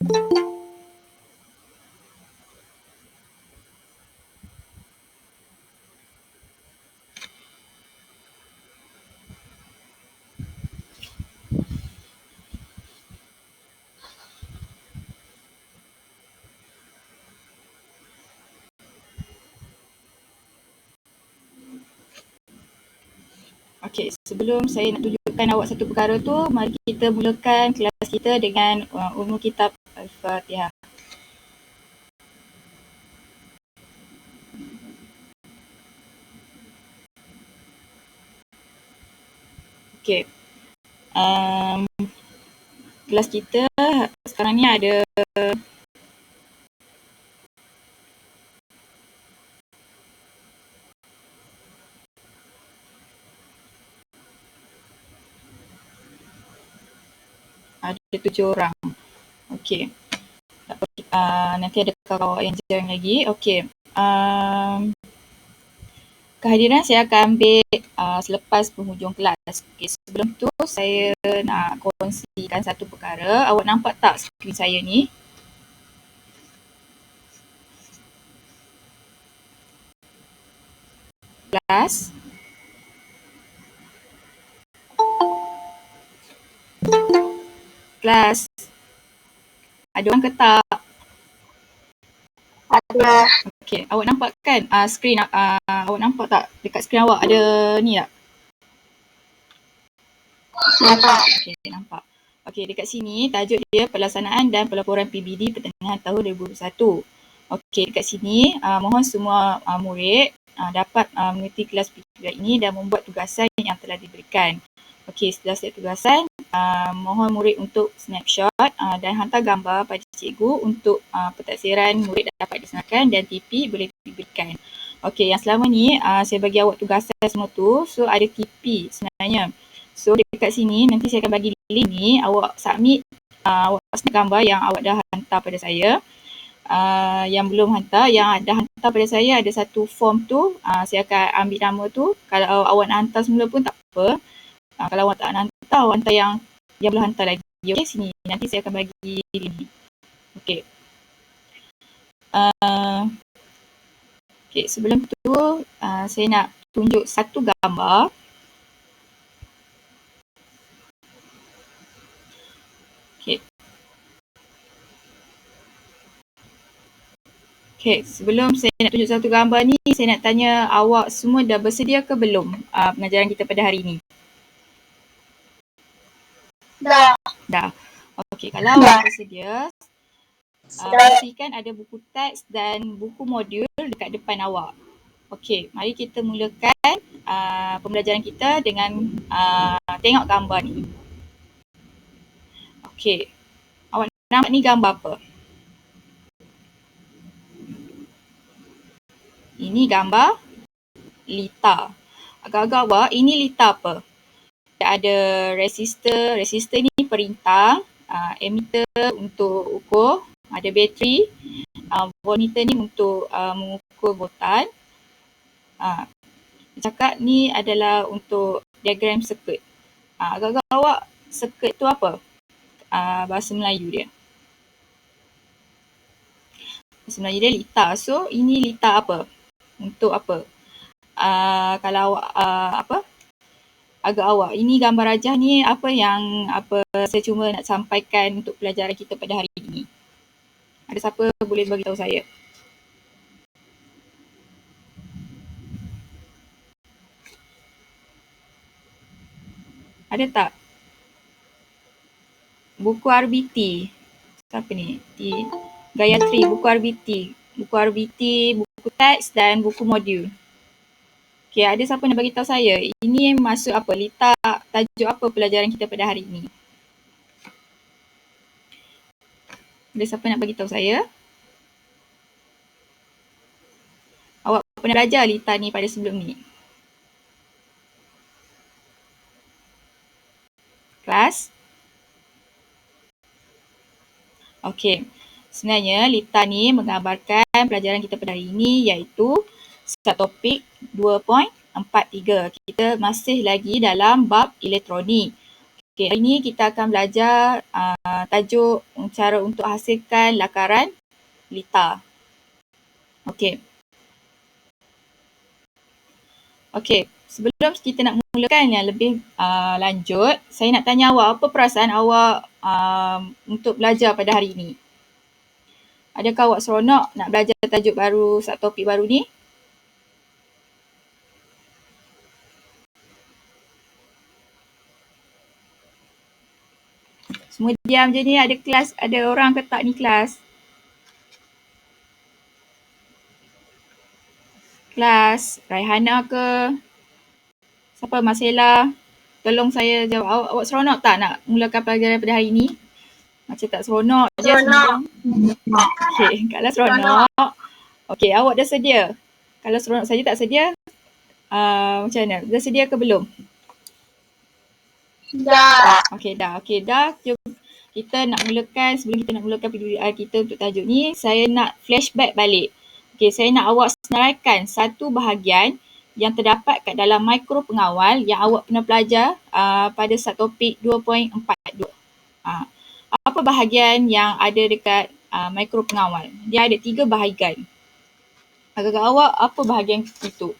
Okey, sebelum saya nak tunjukkan awak satu perkara tu, mari kita mulakan kelas kita dengan Ummul Kitab Al-Fatihah. Okey. Kelas kita sekarang ni ada ada 7 orang. Okey. Nanti ada kawan yang join lagi. Okey. Kehadiran saya akan ambil selepas penghujung kelas. Okay, sebelum tu saya nak kongsikan satu perkara. Awak nampak tak skrin saya ni? Kelas. Kelas. Ada orang ke tak? Ada. Okey, awak nampak kan skrin awak nampak tak dekat skrin awak ada ni tak? Nampak. Okey, nampak. Okey, dekat sini tajuk dia pelaksanaan dan pelaporan PBD pertengahan tahun 2021. Okey, dekat sini mohon semua murid dapat mengikuti kelas PBD ini dan membuat tugasan yang telah diberikan. Okey, setelah siap tugasan, mohon murid untuk snapshot dan hantar gambar pada cikgu untuk pentaksiran murid dapat disenakan dan TP boleh diberikan. Okey, yang selama ni saya bagi awak tugasan semua tu, so ada TP sebenarnya. So dekat sini nanti saya akan bagi link ni, awak submit, awak snap gambar yang awak dah hantar pada saya. Yang belum hantar, yang dah hantar pada saya ada satu form tu, saya akan ambil nama tu. Kalau awak nak hantar semula pun tak apa. Kalau awak tak nak hantar, awak hantar yang belum hantar lagi. Okey, sini nanti saya akan bagi link. Okey. Okey, sebelum tu saya nak tunjuk satu gambar. Okey, sebelum saya nak tunjuk satu gambar ni, saya nak tanya awak semua dah bersedia ke belum pengajaran kita pada hari ini? Dah. Dah. Okey, kalau awak bersedia, pastikan ada buku teks dan buku modul dekat depan awak. Okey, mari kita mulakan pembelajaran kita dengan tengok gambar ni. Okey, awak nampak ni gambar apa? Ini gambar lita. Agak-agak awak, ini lita apa? Ada resistor ni perintah, emitter untuk ukur, ada bateri, voltmeter ni untuk mengukur voltan. Cakap ni adalah untuk diagram circuit. Agak-agak awak circuit tu apa? Bahasa Melayu dia. Bahasa Melayu dia lita. So ini lita apa? Untuk apa? Kalau awak agak awak, ini gambar rajah ni apa yang saya cuma nak sampaikan untuk pelajaran kita pada hari ini. Ada siapa boleh bagi tahu saya? Ada tak? Buku RBT. Siapa ni? Gayatri, buku RBT. Buku RBT, buku teks dan buku modul. Okey, ada siapa nak bagi tahu saya? Ini masuk apa? Lita, tajuk apa pelajaran kita pada hari ini? Ada siapa nak bagi tahu saya? Awak pernah belajar lita ni pada sebelum ni? Kelas? Okey, sebenarnya lita ni menggambarkan pelajaran kita pada hari ini iaitu subtopik 2.43. Kita masih lagi dalam bab elektronik. Okey, hari ini kita akan belajar tajuk cara untuk hasilkan lakaran lita. Okey. Okey, sebelum kita nak mulakan yang lebih lanjut, saya nak tanya awak, apa perasaan awak untuk belajar pada hari ini? Adakah awak seronok nak belajar tajuk baru, satu topik baru ni? Semua diam je ni, ada kelas, ada orang ke tak ni kelas? Kelas, Raihana ke? Siapa? Marcella? Tolong saya jawab, awak seronok tak nak mulakan pelajaran pada hari ini? Macam tak seronok je semua. Okey, kalau seronok. Okey, awak dah sedia? Kalau seronok saja tak sedia, macam mana? Dah sedia ke belum? Dah. Okey, dah. Okey, dah. Jom kita nak mulakan, sebelum kita nak mulakan PDDR kita untuk tajuk ni, saya nak flashback balik. Okey, saya nak awak senaraikan satu bahagian yang terdapat kat dalam mikro pengawal yang awak pernah belajar pada subtopik 2.42. Apa bahagian yang ada dekat mikro pengawal? Dia ada 3 bahagian. Agak-agak awak apa bahagian itu?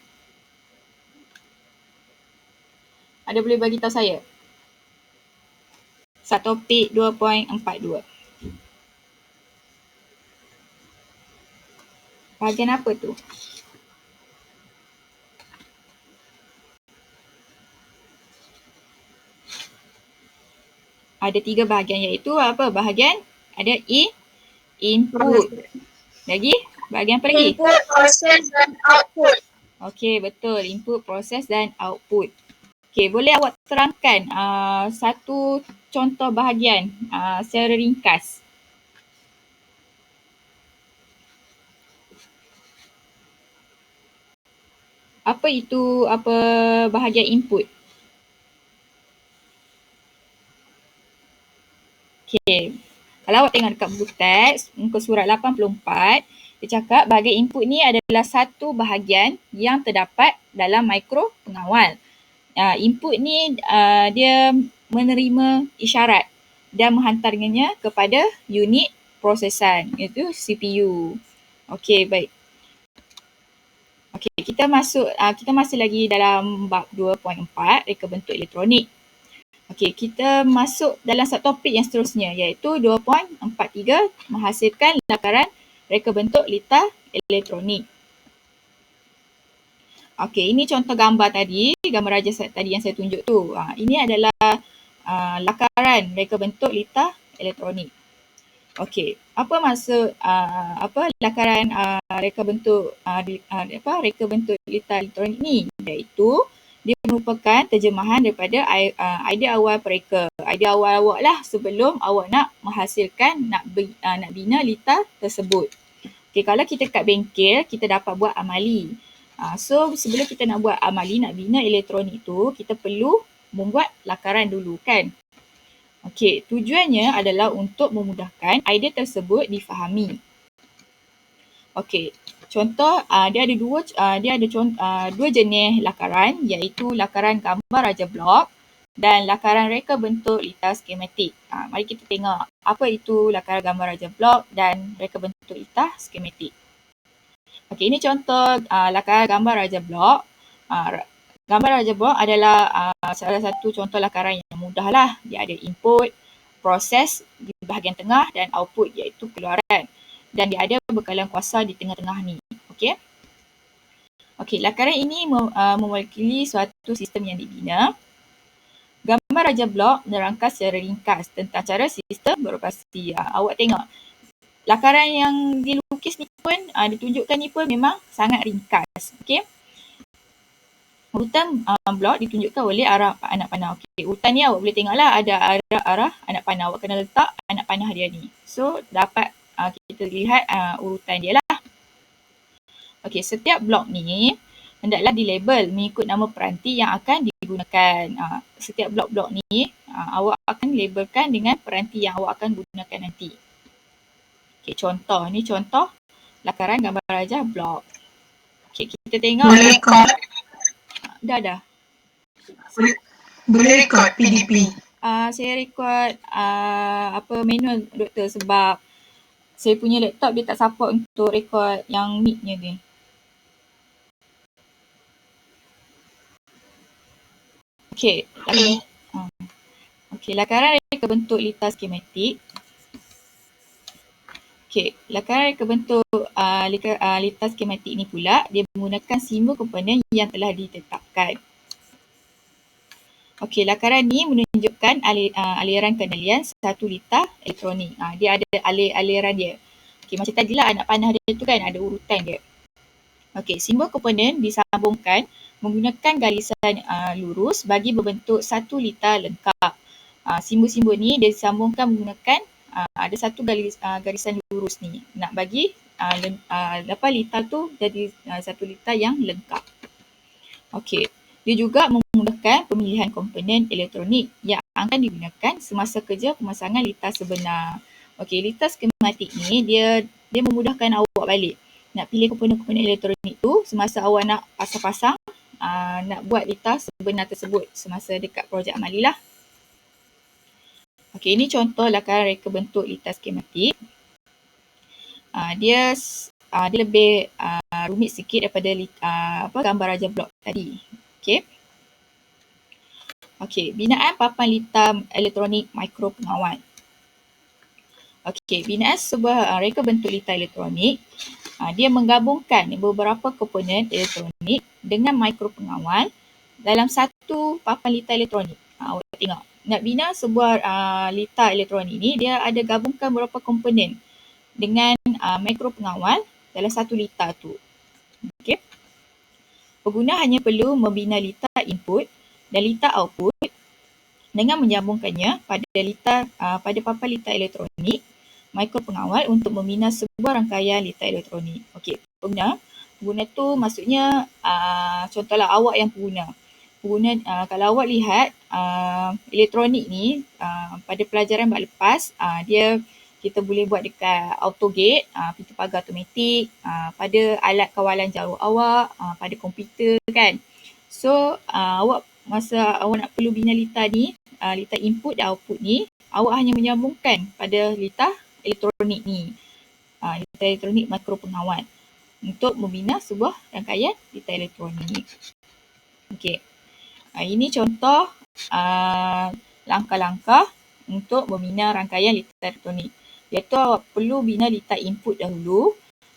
Ada boleh bagi tahu saya? Subtopik 2.42. Bahagian apa tu? Ada 3 bahagian, iaitu apa? Bahagian ada input. Lagi? Bahagian apa lagi? Input, proses dan output. Okey, betul. Input, proses dan output. Okey, boleh awak terangkan satu contoh bahagian secara ringkas? Apa itu bahagian input? Okey, kalau awak tengok dekat buku teks, muka surat 84, dia cakap bahagian input ni adalah satu bahagian yang terdapat dalam mikro pengawal. Input ni dia menerima isyarat dan menghantarnya kepada unit prosesan, iaitu CPU. Okey, baik. Okey, kita masih lagi dalam bab 2.4, reka bentuk elektronik. Okey, kita masuk dalam subtopik yang seterusnya, iaitu 2.43, menghasilkan lakaran reka bentuk lita elektronik. Okey, ini contoh gambar tadi, gambar raja tadi yang saya tunjuk tu. Ini adalah lakaran reka bentuk lita elektronik. Okey, apa maksud lakaran reka bentuk reka bentuk lita elektronik ni? Iaitu dia merupakan terjemahan daripada idea awal pereka. Idea awal awak lah sebelum awak nak menghasilkan, nak bina lita tersebut. Okey, kalau kita kat bengkel, kita dapat buat amali. So, sebelum kita nak buat amali, nak bina elektronik tu, kita perlu membuat lakaran dulu kan. Okey, tujuannya adalah untuk memudahkan idea tersebut difahami. Okey, contoh dia ada dua jenis lakaran, iaitu lakaran gambar raja blok dan lakaran reka bentuk lita skematik. Mari kita tengok apa itu lakaran gambar raja blok dan reka bentuk lita skematik. Okey, ini contoh lakaran gambar raja blok. Gambar raja blok adalah salah satu contoh lakaran yang mudah lah. Dia ada input, proses di bahagian tengah dan output, iaitu keluaran. Dan dia ada bekalan kuasa di tengah-tengah ni. Okey. Okey, lakaran ini mewakili suatu sistem yang dibina. Gambar raja blok menerangkan secara ringkas tentang cara sistem beroperasi. Awak tengok, lakaran yang dilukis ni pun, ditunjukkan ni pun memang sangat ringkas. Okey. Urutan blok ditunjukkan oleh arah anak panah. Okey, urutan ni awak boleh tengoklah ada arah anak panah. Awak kena letak anak panah dia ni. So, dapat kita lihat urutan dia lah. Okey, setiap blok ni hendaklah dilabel mengikut nama peranti yang akan digunakan. Setiap blok-blok ni awak akan labelkan dengan peranti yang awak akan gunakan nanti. Okey, contoh. Ni contoh lakaran gambar raja blok. Okey, kita tengok. Boleh record. Dah. Boleh record PDP. Saya record manual doktor sebab saya punya laptop dia tak support untuk record yang mic-nya ni. Okey, lakaran reka bentuk litar skematik. Okey, lakaran reka bentuk litar skematik ni pula dia menggunakan simbol komponen yang telah ditetapkan. Okey, lakaran ni menunjukkan aliran kendalian satu litar elektronik. Dia ada aliran dia. Okey, macam tadilah anak panah dia tu kan ada urutan dia. Okey, simbol komponen disambungkan menggunakan garisan lurus bagi berbentuk satu litar lengkap. Simbol-simbol ni dia disambungkan menggunakan ada satu garisan lurus ni. Nak bagi litar tu jadi satu litar yang lengkap. Okey. Dia juga memudahkan pemilihan komponen elektronik yang akan digunakan semasa kerja pemasangan litar sebenar. Okey, litar skematik ni dia memudahkan awak balik. Nak pilih komponen-komponen elektronik tu semasa awak nak pasang-pasang, nak buat litar sebenar tersebut semasa dekat projek amali lah. Okey, ini contoh lakaran reka bentuk litar skematik. Dia lebih rumit sikit daripada gambar raja blok tadi. Okey, binaan papan litar elektronik mikro pengawal. Okey, binaan sebuah reka bentuk litar elektronik, dia menggabungkan beberapa komponen elektronik dengan mikro pengawal dalam satu papan litar elektronik. Awak tengok, nak bina sebuah litar elektronik ni, dia ada gabungkan beberapa komponen dengan mikro pengawal dalam satu litar tu. Okey. Pengguna hanya perlu membina litar input dan litar output dengan menyambungkannya pada papan litar elektronik mikro pengawal untuk membina sebuah rangkaian litar elektronik. Okey, pengguna tu maksudnya contohlah awak yang pengguna. Kalau awak lihat elektronik ni pada pelajaran bab lepas, kita boleh buat dekat auto gate, pintu pagar automatik, pada alat kawalan jauh awak, pada komputer kan. So, masa awak nak perlu bina litar ni, litar input dan output ni, awak hanya menyambungkan pada litar elektronik ni, litar elektronik mikro pengawal untuk membina sebuah rangkaian litar elektronik. Okey. Ini contoh langkah-langkah untuk membina rangkaian litar elektronik. Iaitu awak perlu bina litar input dahulu,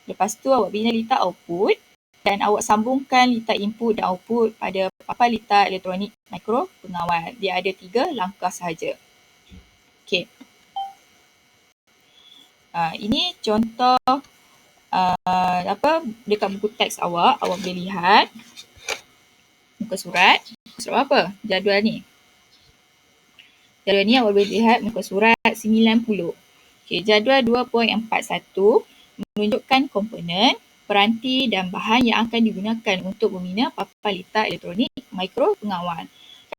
lepas tu awak bina litar output dan awak sambungkan litar input dan output pada papan litar elektronik mikro pengawal. Dia ada 3 langkah sahaja. Okey. Ini contoh dekat buku teks awak boleh lihat muka surat. Surat apa? Jadual ni. Jadual ni awak boleh lihat muka surat 90. Okey, jadual 2.41 menunjukkan komponen, peranti dan bahan yang akan digunakan untuk membina papan litar elektronik mikro pengawal.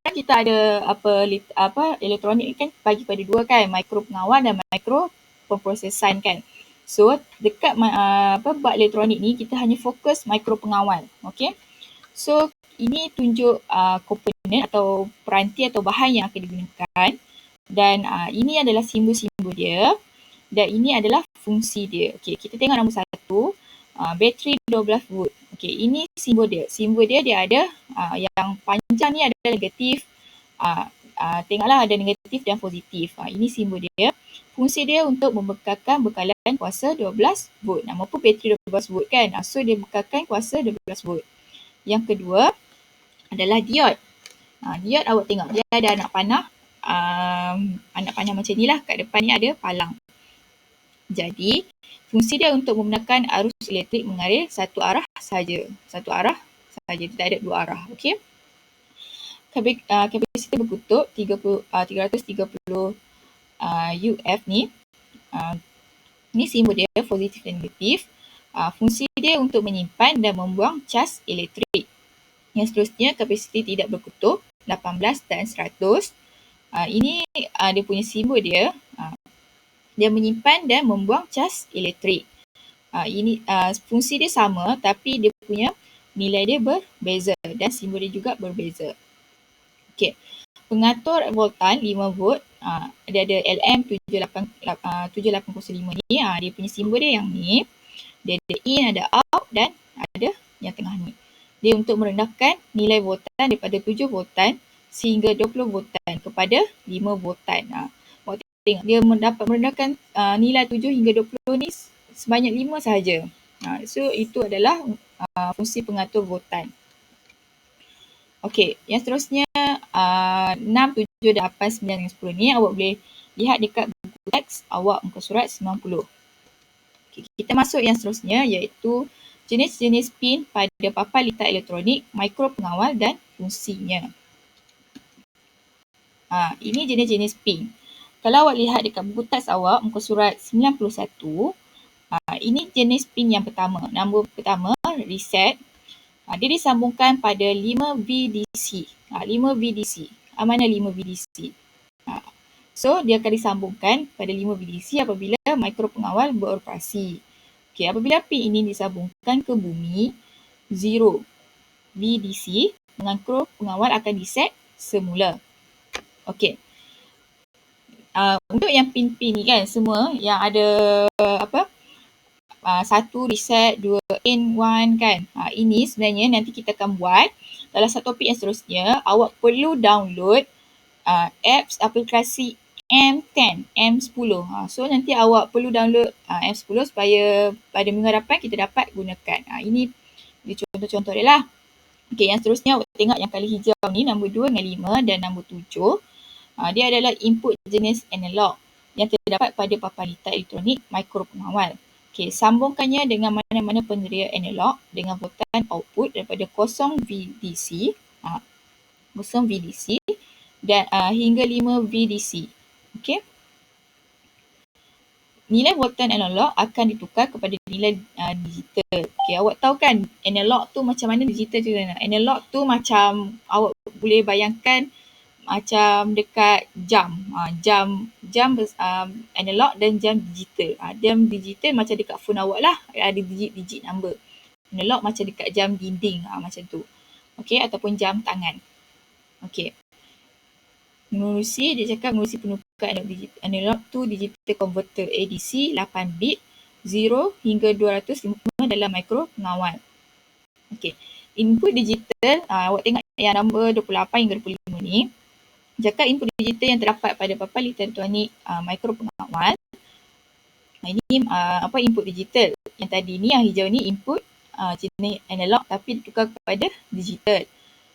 Kan kita ada elektronik kan bagi pada 2 kan, mikro pengawal dan mikro pemprosesan kan. So dekat bab elektronik ni kita hanya fokus mikro pengawal. Okey. So ini tunjuk komponen atau peranti atau bahan yang akan digunakan dan ini adalah simbol-simbol dia. Dan ini adalah fungsi dia. Okey, kita tengok nombor 1. Bateri 12 volt. Okey, ini simbol dia. Simbol dia ada yang panjang ni adalah negatif. Tengoklah ada negatif dan positif. Ini simbol dia. Fungsi dia untuk membekalkan bekalan kuasa 12 volt. Nama pun bateri 12 volt kan. So dia bekalkan kuasa 12 volt. Yang kedua adalah diod. Diod awak tengok dia ada anak panah. Anak panah macam ni lah. Kat depan ni ada palang. Jadi, fungsi dia untuk membenarkan arus elektrik mengalir satu arah sahaja. Satu arah sahaja, tidak ada 2 arah. Okey. Kapasitor berkutub 330 UF ni. Ni simbol dia positif dan negatif. Fungsi dia untuk menyimpan dan membuang cas elektrik. Yang seterusnya, kapasitor tidak berkutub 18 dan 100. Ini dia punya simbol dia. Dia menyimpan dan membuang cas elektrik. Ini fungsi dia sama tapi dia punya nilai dia berbeza dan simbol dia juga berbeza. Okey. Pengatur voltan 5 volt, dia ada LM7805 ni, dia punya simbol dia yang ni. Dia ada in, ada out dan ada yang tengah ni. Dia untuk merendahkan nilai voltan daripada 7 voltan sehingga 20 voltan kepada 5 voltan. Awak tengok dia dapat merendahkan nilai 7 hingga 20 ni sebanyak 5 sahaja. So itu adalah fungsi pengatur voltan. Okey, yang seterusnya 6, 7, 8, 9 dan 10 ni awak boleh lihat dekat buku teks awak muka surat 90. Okay, kita masuk yang seterusnya iaitu jenis-jenis pin pada papan litar elektronik, mikro pengawal dan fungsinya. Ini jenis-jenis pin. Kalau awak lihat dekat buku teks awak muka surat 91, ini jenis pin yang pertama. Nombor pertama, reset. Dia disambungkan pada 5 VDC. 5 VDC. Mana 5 VDC? So, dia akan disambungkan pada 5 VDC apabila mikro pengawal beroperasi. Okay, apabila pin ini disambungkan ke bumi, 0 VDC, mikro pengawal akan diset semula. Okey. Untuk yang pin-pin ni kan, semua yang ada satu reset, 2 in, 1 kan. Ini sebenarnya nanti kita akan buat dalam satu topik yang seterusnya. Awak perlu download apps aplikasi M10, M10. So nanti awak perlu download M10 supaya pada minggu hadapan kita dapat gunakan. Ini contoh-contoh dia lah. Okey, yang seterusnya awak tengok yang kali hijau ni, nombor 2 dengan 5 dan nombor 7. Dia adalah input jenis analog yang terdapat pada papan litar elektronik mikro pengawal. Okey, sambungkannya dengan mana-mana penderia analog dengan voltan output daripada 0 VDC, 0 VDC dan hingga 5 VDC. Okey. Nilai voltan analog akan ditukar kepada nilai digital. Okey, awak tahu kan analog tu macam mana, digital tu mana? Analog tu macam awak boleh bayangkan macam dekat jam. Jam analog dan jam digital. Jam digital macam dekat phone awak lah, ada digit-digit number. Analog macam dekat jam dinding, macam tu. Okey, ataupun jam tangan. Okey. Dia cakap mengurusi penukaran analog to digital converter ADC 8 bit 0 hingga 255 dalam mikro pengawal. Okey. Input digital, awak tengok yang nombor 28 hingga 25 ni. Cakap input digital yang terdapat pada papan litar elektronik mikro pengawal. Ini input digital. Yang tadi ni yang hijau ni input jenis analog tapi ditukar kepada digital.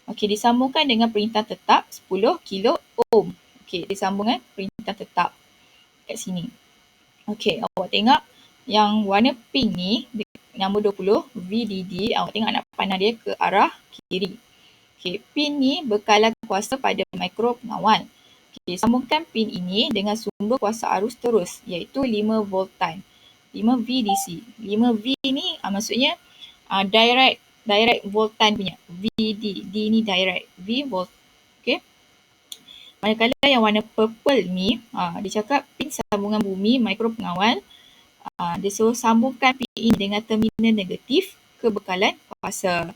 Okey, disambungkan dengan perintah tetap 10 kilo ohm. Okey, disambungkan perintah tetap kat sini. Okey, awak tengok yang warna pink ni nombor 20 VDD, awak tengok nak panah dia ke arah kiri. Okey, pin ni bekalan kuasa pada mikro pengawal. Okey, sambungkan pin ini dengan sumber kuasa arus terus iaitu 5 voltan. 5 VDC. 5 V ni maksudnya direct voltan punya. VD, D ni direct, V volt. Okey. Manakala yang warna purple ni, dia cakap pin sambungan bumi mikro pengawal. Dia suruh sambungkan pin ini dengan terminal negatif ke bekalan kuasa.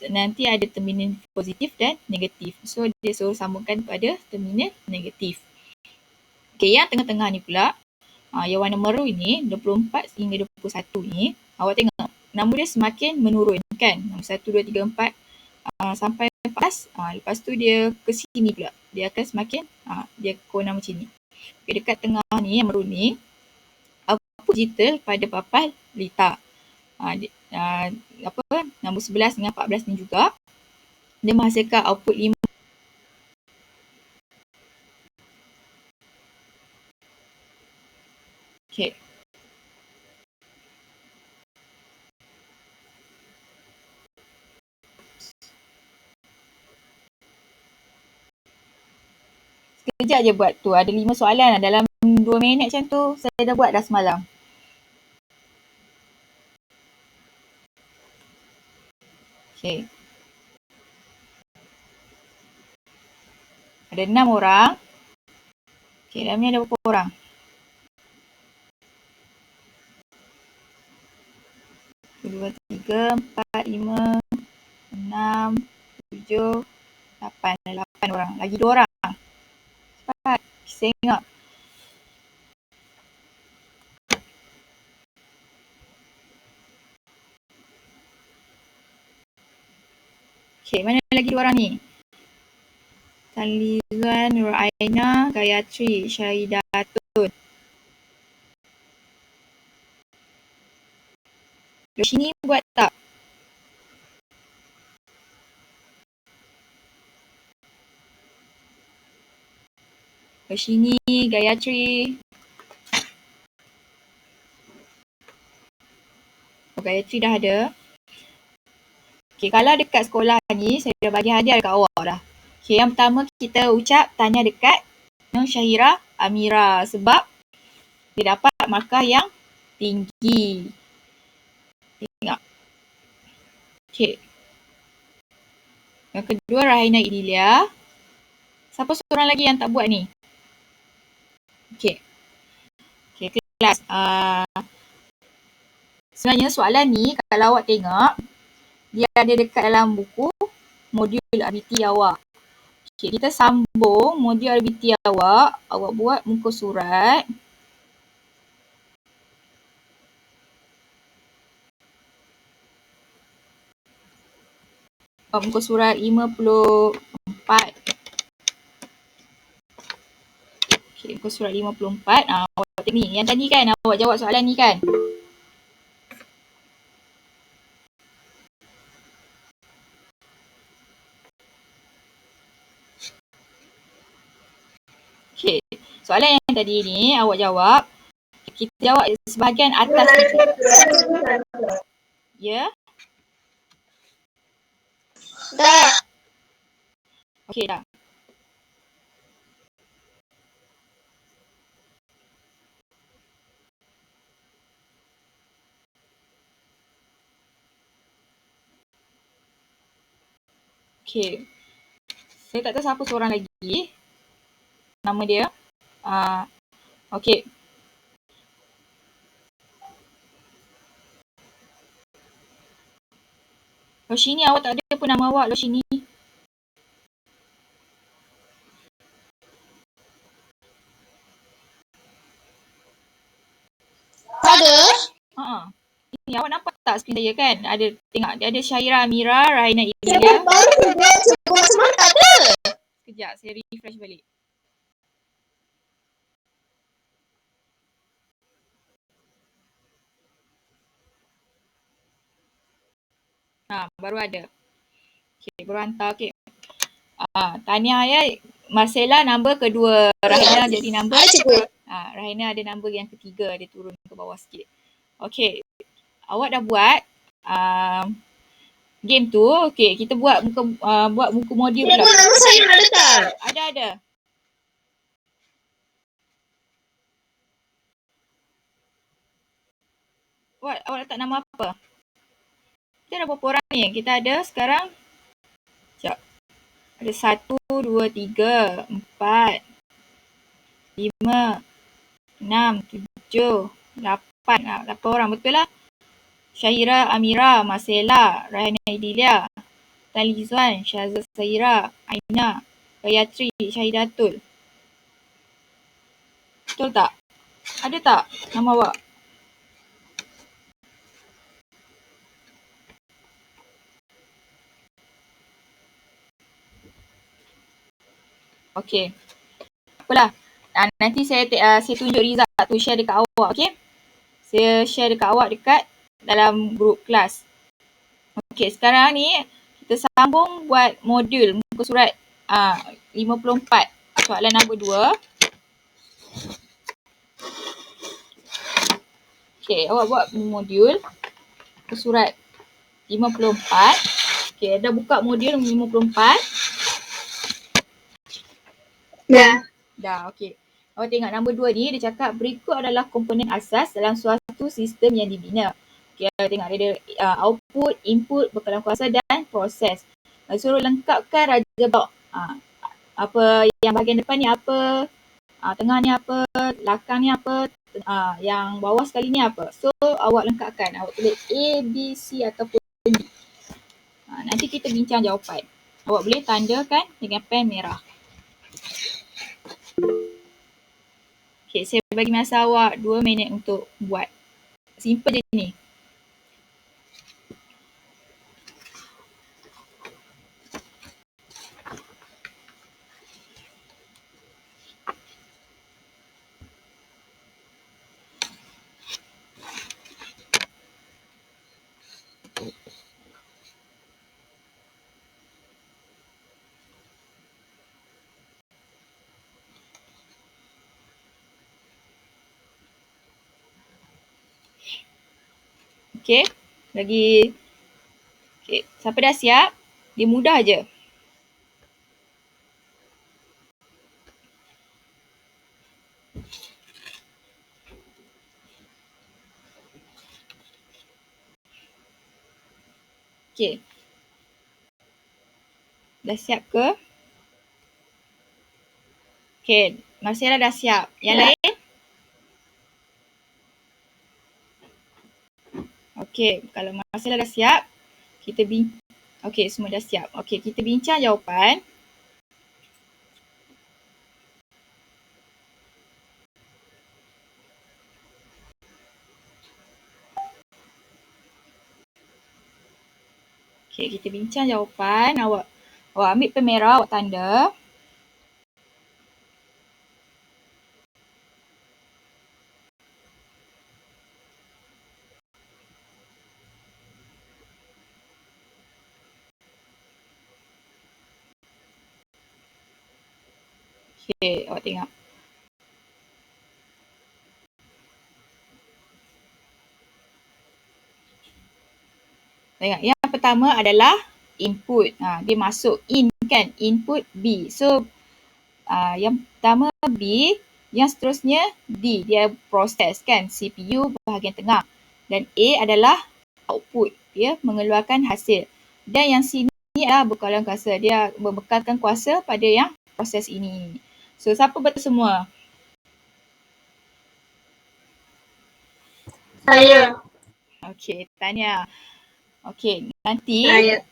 Nanti ada terminal positif dan negatif. So dia suruh sambungkan pada terminal negatif. Okey, yang tengah-tengah ni pula, yang warna meru ini 24 hingga 21 ni, awak tengok nombor dia semakin menurun kan. Nombor 1, 2, 3, 4 sampai 14. Lepas tu dia ke sini pula. Dia akan semakin dia kona macam ni. Okay, dekat tengah ni yang meru ni, output digital pada papan litar. Nombor 11 dengan 14 ni juga dia menghasilkan output 5. Okey. Sekejap je buat tu. Ada 5 soalan dalam 2 minit macam tu. Saya dah buat dah semalam. Okey. Ada 6 orang. Okey, dalam ni ada berapa orang? 1, 2, 3, 4, 5, 6, 7, 8 orang. Lagi 2 orang. Cepat. Saya tengok. Okay, mana lagi 2 orang ni? Tan Lizuan, Nur Aina, Gayatri, Syahidatun. Roshini buat tak? Roshini, Gayatri. Oh, Gayatri dah ada. Okay, kalau dekat sekolah ni, saya dah bagi hadiah dekat awak dah. Okay, yang pertama kita ucap tanya dekat Nur Syahira Amira sebab dia dapat markah yang tinggi. Tengok. Okay. Yang kedua, Rahina Idilia. Siapa seorang lagi yang tak buat ni? Okay. Okay, kelas. Sebenarnya soalan ni, kalau awak tengok, dia ada dekat dalam buku modul RBT awak. Okay, kita sambung modul RBT awak buat muka surat. Muka surat 54. Okay, muka surat 54. Awak tengok ni. Yang tadi kan awak jawab soalan ni kan? Okay. Soalan yang tadi ni awak jawab. Kita jawab sebahagian atas ni. Ya? Dah. Okay dah. Okay. Saya tak tahu siapa seorang lagi. Nama dia. Okay. Roshini, awak tak ada pun nama awak, Roshini. Ada? Ni awak nampak tak skrin saya kan? Ada, tengok, dia ada Syaira Amira, Rahina Idilia. Baru dia sebut semua tak ada. Sekejap, saya refresh balik. Baru ada. Okay, baru hantar. Okay. Tahniah ya. Marcella nombor kedua. Rahina jadi nombor. Rahina ada nombor yang ketiga. Dia turun ke bawah sikit. Okay. Awak dah buat game tu. Okay, kita buat muka modul pula. Nama saya ada tak? Ada. Awak letak nama apa? Kita ada berapa orang ni? Kita ada sekarang. Sekejap. Ada 1, 2, 3, 4, 5, 6, 7, 8. 8 orang, betul lah. Syaira Amira, Marcella, Rahina Idilia, Tan Lizuan, Syazah Zaira, Aina, Gayatri, Syahidatul. Betul tak? Ada tak nama awak? Okey. Apalah. Nanti saya tunjuk result tu, share dekat awak, okey? Saya share dekat awak dekat dalam grup kelas. Okey, sekarang ni kita sambung buat modul muka surat 54. Soalan nombor 2. Okey, awak buat modul muka surat 54. Okey, dah buka modul 54? Dah, okey. Awak tengok nombor 2 ni, dia cakap berikut adalah komponen asas dalam suatu sistem yang dibina. Okey, tengok dia ada output, input, bekalan kuasa dan proses. Suruh lengkapkan raja blok. Apa yang bahagian depan ni apa, tengah ni apa, belakang ni apa, yang bawah sekali ni apa. So, awak lengkapkan. Awak tulis A, B, C ataupun D. Nanti kita bincang jawapan. Awak boleh tandakan dengan pen merah. Okey, saya bagi masa awak 2 minit untuk buat. Simple je ni. Okey, bagi siapa dah siap, dia mudah je. Okey. Dah siap ke? Okey, Marcella dah siap. Yang lain? Okey, kalau Marcella dah siap, okey, semua dah siap. Okey, kita bincang jawapan. Okey, kita bincang jawapan. Awak ambil pen merah, awak tanda. Okey, awak tengok. Tengok, yang pertama adalah input. Dia masuk in kan, input B. So, yang pertama B, yang seterusnya D. Dia proses kan, CPU bahagian tengah. Dan A adalah output. Dia mengeluarkan hasil. Dan yang sini adalah bekalan kuasa. Dia membekalkan kuasa pada yang proses ini. So, siapa betul semua? Saya. Okey, tanya. Okey, nanti Saya.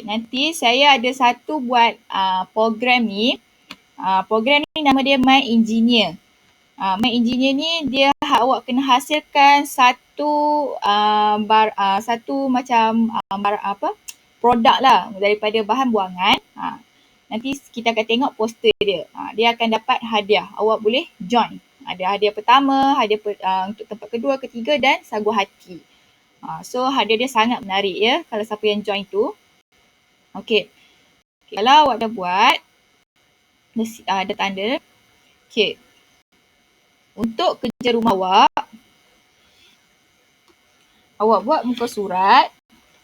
nanti saya ada satu buat program ni. Program ni nama dia My Engineer. My Engineer ni dia awak kena hasilkan satu macam produk lah daripada bahan buangan. Nanti kita akan tengok poster dia. Dia akan dapat hadiah. Awak boleh join. Ada hadiah pertama, hadiah untuk tempat kedua, ketiga dan sagu hati. So hadiah dia sangat menarik ya kalau siapa yang join tu. Okey. Kalau awak dah buat, ada tanda. Okey. Untuk kerja rumah awak buat muka surat.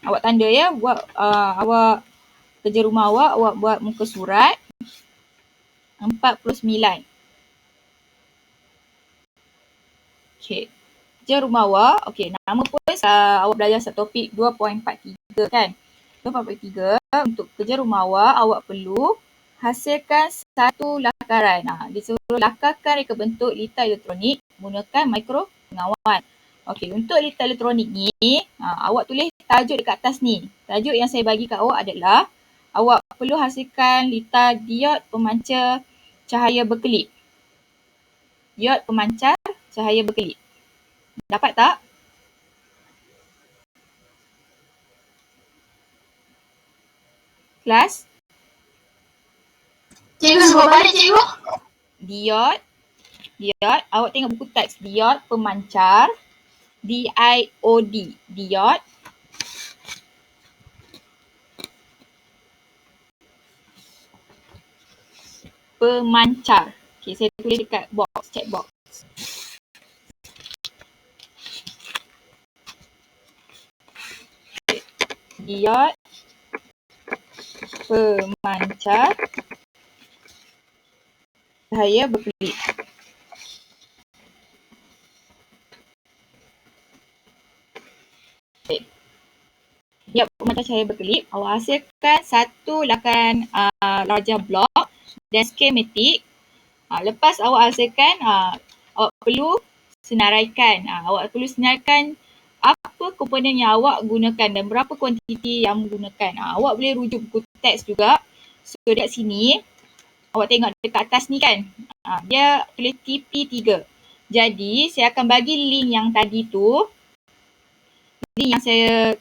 Awak tanda ya, awak kerja rumah awak buat muka surat 49. Okey. Kerja rumah awak, okey, nama pun awak belajar satu topik 2.43 kan. 2.43 untuk kerja rumah awak perlu hasilkan satu lakaran. Disuruh lakarkan reka bentuk litar elektronik menggunakan mikro pengawal. Okey, untuk litar elektronik ni, awak tulis tajuk dekat atas ni. Tajuk yang saya bagi kat awak adalah awak perlu hasilkan litar diod pemancar cahaya berkelip. Diod pemancar cahaya berkelip. Dapat tak? Kelas? Cikgu sebut balik cikgu. Diod. Awak tengok buku teks. Diod pemancar. D-I-O-D. Diod. Pemancar. Okay, saya tulis dekat box, chat box. Diod pemancar cahaya berkelip. Diod pemancar cahaya berkelip. Awak hasilkan satu lakaran larger blok dan skematik. Lepas awak hasilkan, awak perlu senaraikan. Awak perlu senaraikan apa berapa komponen yang awak gunakan dan berapa kuantiti yang menggunakan. Awak boleh rujuk buku teks juga. So dekat sini, awak tengok dekat atas ni kan, dia tulis TP3. Jadi saya akan bagi link yang tadi tu, link yang saya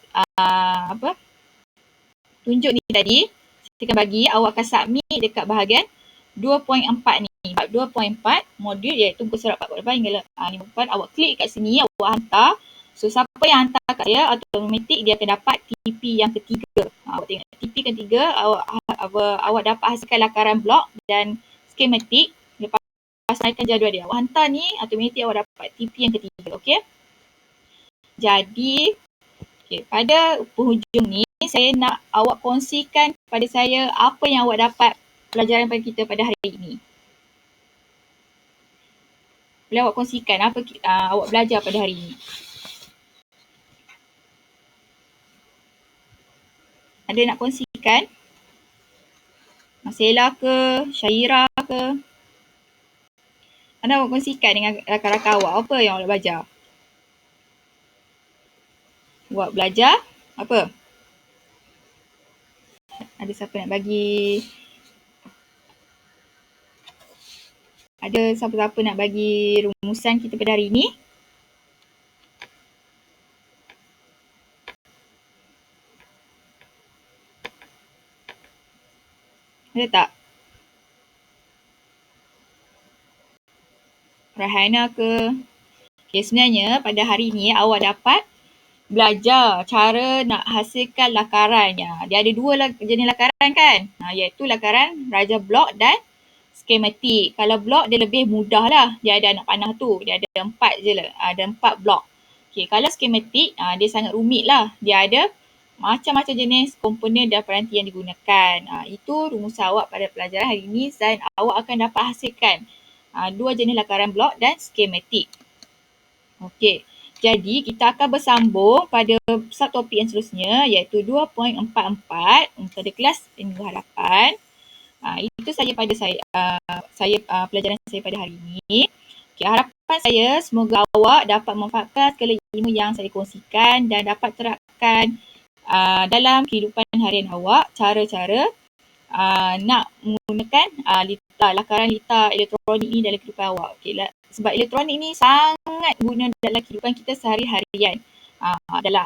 tunjuk ni tadi, saya akan bagi, awak akan submit dekat bahagian 2.4 ni. Bab 2.4 modul iaitu muka surat 48 hingga 54. Awak klik kat sini, awak hantar. So siapa yang hantar kat saya automatik dia akan dapat TP yang ketiga. Awak tengok TP ketiga, awak dapat hasilkan lakaran blok dan skematik. Lepas naikkan jadual dia, awak hantar ni, automatik awak dapat TP yang ketiga. Okey. Jadi pada penghujung ni, saya nak awak kongsikan kepada saya apa yang awak dapat pelajaran pada kita pada hari ini. Boleh awak kongsikan apa awak belajar pada hari ini? Ada nak kongsikan? Masela ke? Syairah ke? Anda awak kongsikan dengan rakan-rakan awak apa yang awak belajar? Awak belajar apa? Ada siapa nak bagi? Ada siapa-siapa nak bagi rumusan kita pada hari ini? Ada tak? Rahana ke? Okay, sebenarnya pada hari ini awak dapat belajar cara nak hasilkan lakarannya. Dia ada dua jenis lakaran kan? Iaitu lakaran raja blok dan skematik. Kalau blok dia lebih mudah lah. Dia ada anak panah tu. Dia ada 4 je lah. Ada 4 blok. Okay, kalau skematik dia sangat rumit lah. Dia ada macam-macam jenis komponen dan peranti yang digunakan. Itu rumusan awak pada pelajaran hari ini dan awak akan dapat hasilkan dua jenis lakaran blok dan skematik. Okey. Jadi kita akan bersambung pada subtopik yang seterusnya iaitu 2.44 pada kelas minggu hadapan. Itu saja pada pelajaran saya pada hari ini. Okay, harapan saya semoga awak dapat memanfaatkan segala ilmu yang saya kongsikan dan dapat terapkan dalam kehidupan harian awak cara-cara nak menggunakan lakaran litar elektronik ni dalam kehidupan awak. Okay, sebab elektronik ni sangat guna dalam kehidupan kita sehari-harian. Dalam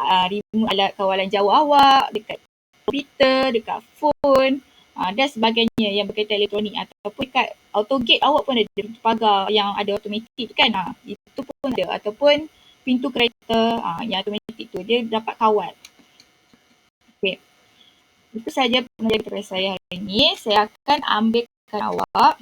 alat kawalan jauh awak, dekat komputer, dekat phone dan sebagainya yang berkaitan elektronik, ataupun dekat autogate awak pun ada, pintu pagar yang ada automatik kan, itu pun ada, ataupun pintu kereta yang automatik tu dia dapat kawal. Okay. Itu saja pengajaran kepada saya hari ini. Saya akan ambilkan awak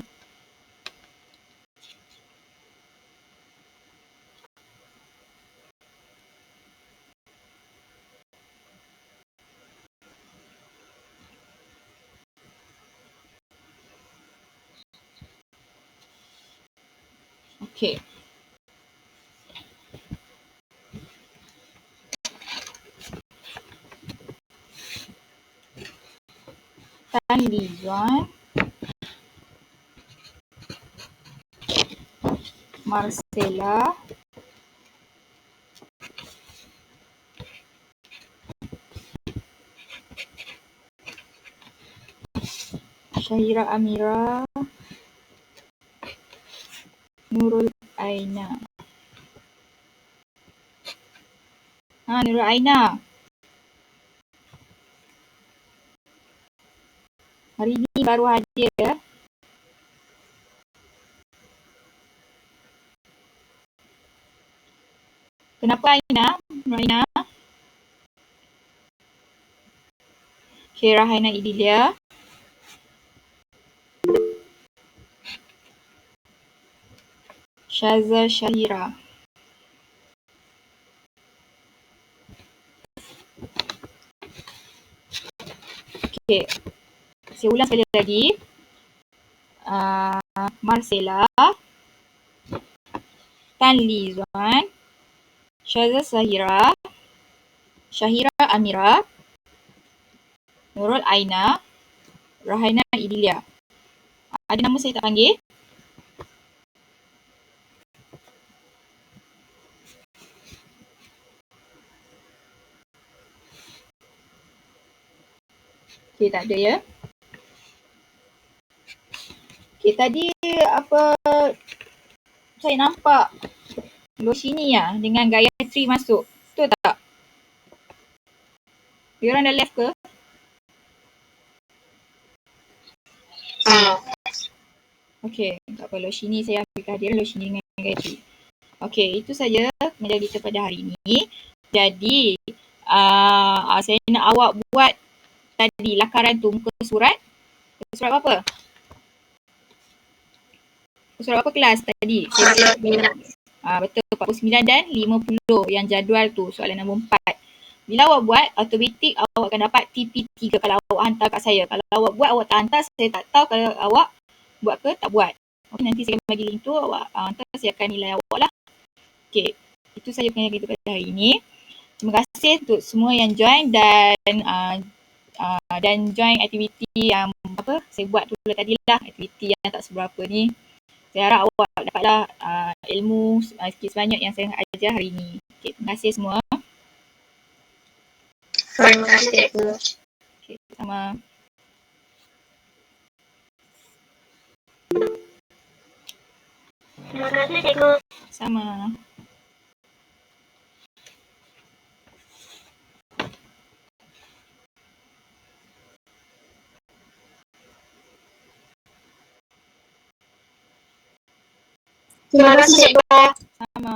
okey. Tan Li Zuan, Marcella, Syahira Amira, Nurul Aina. Nurul Aina. Hari ini baru hadir ya. Kenapa Aina? Nurul Aina. Okay, Rahana Idilia. Syaza Syahira. Okay. Saya ulang sekali lagi. Marcella, Tan Li Zuan, Syaza Syahira, Syahira Amira, Nurul Aina, Rahana Idilia. Ada nama saya tak panggil? Okey, tak ada ya. Okey, tadi apa saya nampak Roshini ya dengan Gayatri masuk. Betul tak? Diorang dah left ke? Okey, tak apa. Roshini saya ambil kehadiran Roshini dengan Gayatri. Okey, itu saja menjadi kita pada hari ini. Jadi, saya nak awak buat tadi lakaran tu muka surat. Muka surat apa? Muka surat apa kelas tadi? Betul, 49 dan 50 yang jadual tu, soalan nombor 4. Bila awak buat, automatik awak akan dapat TP3 kalau awak hantar kat saya. Kalau awak buat, awak tak hantar, saya tak tahu kalau awak buat ke tak buat. Okay, nanti saya bagi link tu, awak hantar, saya akan nilai awak lah. Okay, itu saja pengajian kita pada hari ini. Terima kasih untuk semua yang join dan join aktiviti yang saya buat dulu tadi lah, aktiviti yang tak seberapa ni. Saya harap awak dapatlah ilmu sikit sebanyak yang saya ajar hari ini. Okay, terima kasih semua. Terima kasih, Cikgu. Okay, sama. Terima kasih, Cikgu. Sama. Terima kasih, Cikgu. Sama.